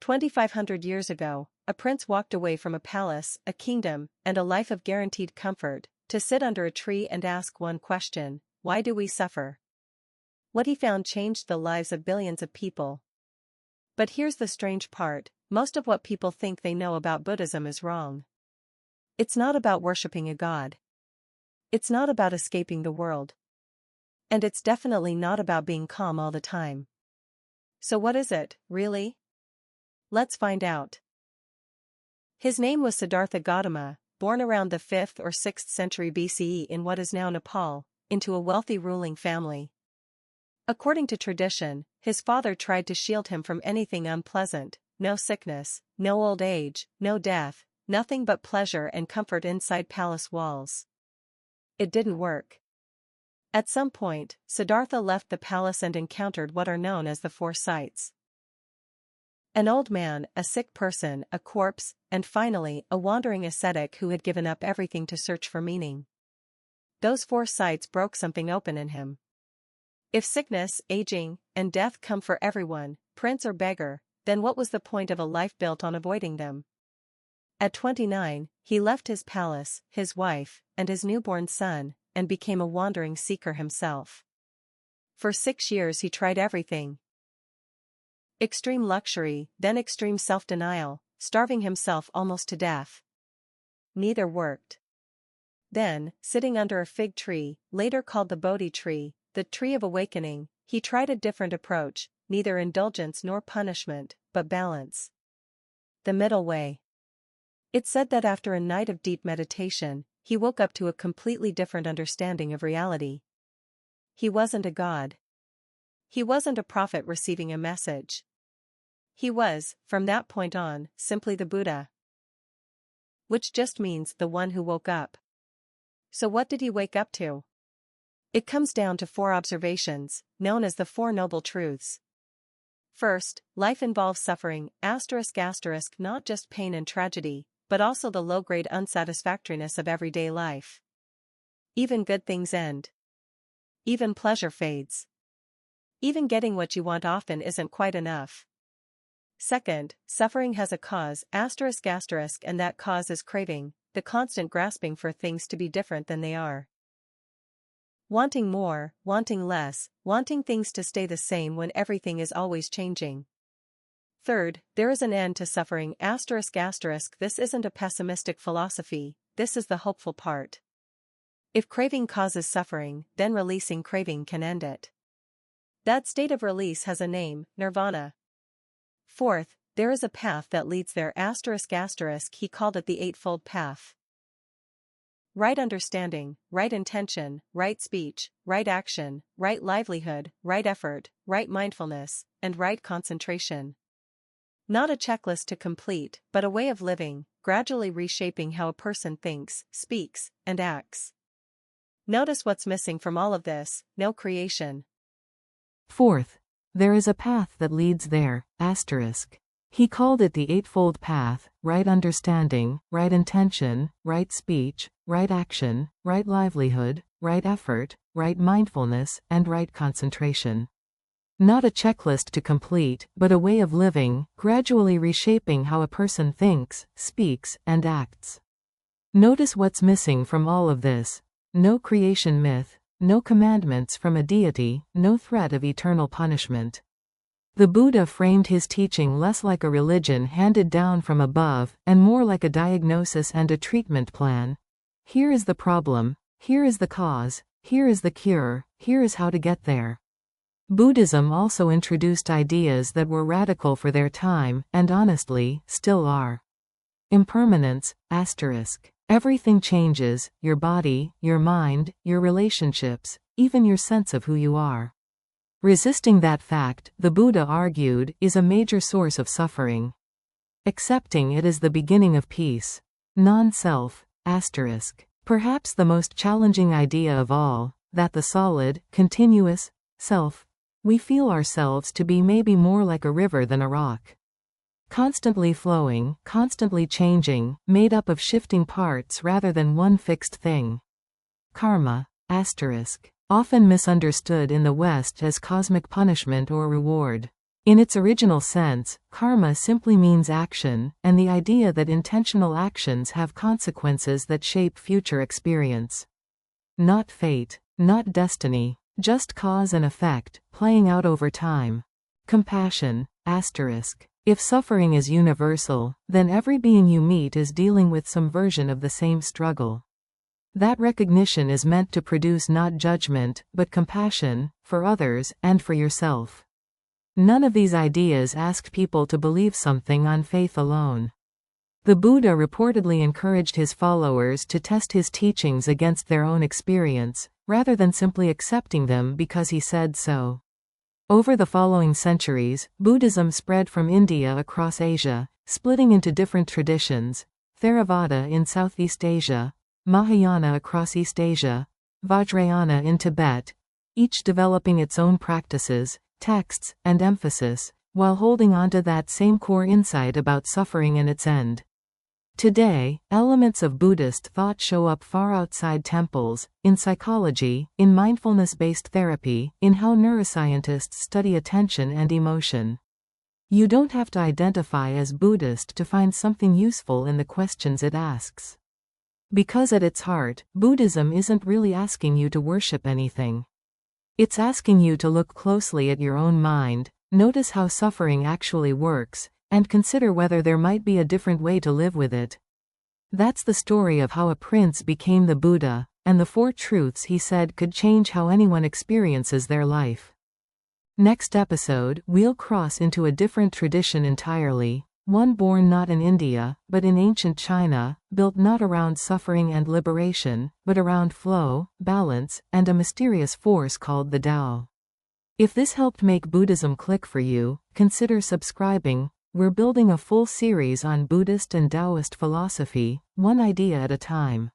2,500 years ago, a prince walked away from a palace, a kingdom, and a life of guaranteed comfort, to sit under a tree and ask one question: why do we suffer? What he found changed the lives of billions of people. But here's the strange part: most of what people think they know about Buddhism is wrong. It's not about worshipping a god. It's not about escaping the world. And it's definitely not about being calm all the time. So what is it, really? Let's find out. His name was Siddhartha Gautama, born around the 5th or 6th century BCE in what is now Nepal, into a wealthy ruling family. According to tradition, his father tried to shield him from anything unpleasant: no sickness, no old age, no death, nothing but pleasure and comfort inside palace walls. It didn't work. At some point, Siddhartha left the palace and encountered what are known as the four sights. An old man, a sick person, a corpse, and finally, a wandering ascetic who had given up everything to search for meaning. Those four sights broke something open in him. If sickness, aging, and death come for everyone, prince or beggar, then what was the point of a life built on avoiding them? At 29, he left his palace, his wife, and his newborn son, and became a wandering seeker himself. For 6 years he tried everything. Extreme luxury, then extreme self-denial, starving himself almost to death. Neither worked. Then, sitting under a fig tree, later called the Bodhi tree, the tree of awakening, he tried a different approach: neither indulgence nor punishment, but balance. The middle way. It's said that after a night of deep meditation, he woke up to a completely different understanding of reality. He wasn't a god. He wasn't a prophet receiving a message. He was, from that point on, simply the Buddha. Which just means the one who woke up. So what did he wake up to? It comes down to 4 observations, known as the Four Noble Truths. First, life involves suffering, ***, not just pain and tragedy, but also the low-grade unsatisfactoriness of everyday life. Even good things end. Even pleasure fades. Even getting what you want often isn't quite enough. Second, suffering has a cause, ***, and that cause is craving, the constant grasping for things to be different than they are. Wanting more, wanting less, wanting things to stay the same when everything is always changing. Third, there is an end to suffering, ***. This isn't a pessimistic philosophy, this is the hopeful part. If craving causes suffering, then releasing craving can end it. That state of release has a name, nirvana. Fourth, there is a path that leads there, ***. He called it the Eightfold Path. Right understanding, right intention, right speech, right action, right livelihood, right effort, right mindfulness, and right concentration. Not a checklist to complete, but a way of living, gradually reshaping how a person thinks, speaks, and acts. Notice what's missing from all of this: no creation. Fourth, there is a path that leads there, ***. He called it the Eightfold Path: right understanding, right intention, right speech, right action, right livelihood, right effort, right mindfulness, and right concentration. Not a checklist to complete, but a way of living, gradually reshaping how a person thinks, speaks, and acts. Notice what's missing from all of this: no creation myth, no commandments from a deity, no threat of eternal punishment. The Buddha framed his teaching less like a religion handed down from above, and more like a diagnosis and a treatment plan. Here is the problem, here is the cause, here is the cure, here is how to get there. Buddhism also introduced ideas that were radical for their time, and honestly, still are. Impermanence, ***. Everything changes: your body, your mind, your relationships, even your sense of who you are. Resisting that fact, the Buddha argued, is a major source of suffering. Accepting it is the beginning of peace. Non-self, ***. Perhaps the most challenging idea of all, that the solid, continuous self we feel ourselves to be may be more like a river than a rock. Constantly flowing, constantly changing, made up of shifting parts rather than one fixed thing. Karma, ***, often misunderstood in the West as cosmic punishment or reward. In its original sense, karma simply means action, and the idea that intentional actions have consequences that shape future experience. Not fate, not destiny, just cause and effect, playing out over time. Compassion, asterisk. If suffering is universal, then every being you meet is dealing with some version of the same struggle. That recognition is meant to produce not judgment, but compassion, for others, and for yourself. None of these ideas ask people to believe something on faith alone. The Buddha reportedly encouraged his followers to test his teachings against their own experience, rather than simply accepting them because he said so. Over the following centuries, Buddhism spread from India across Asia, splitting into different traditions: Theravada in Southeast Asia, Mahayana across East Asia, Vajrayana in Tibet, each developing its own practices, texts, and emphasis, while holding on to that same core insight about suffering and its end. Today, elements of Buddhist thought show up far outside temples, in psychology, in mindfulness-based therapy, in how neuroscientists study attention and emotion. You don't have to identify as Buddhist to find something useful in the questions it asks. Because at its heart, Buddhism isn't really asking you to worship anything. It's asking you to look closely at your own mind, notice how suffering actually works, and consider whether there might be a different way to live with it. That's the story of how a prince became the Buddha, and the 4 truths he said could change how anyone experiences their life. Next episode, we'll cross into a different tradition entirely, one born not in India, but in ancient China, built not around suffering and liberation, but around flow, balance, and a mysterious force called the Tao. If this helped make Buddhism click for you, consider subscribing. We're building a full series on Buddhist and Taoist philosophy, one idea at a time.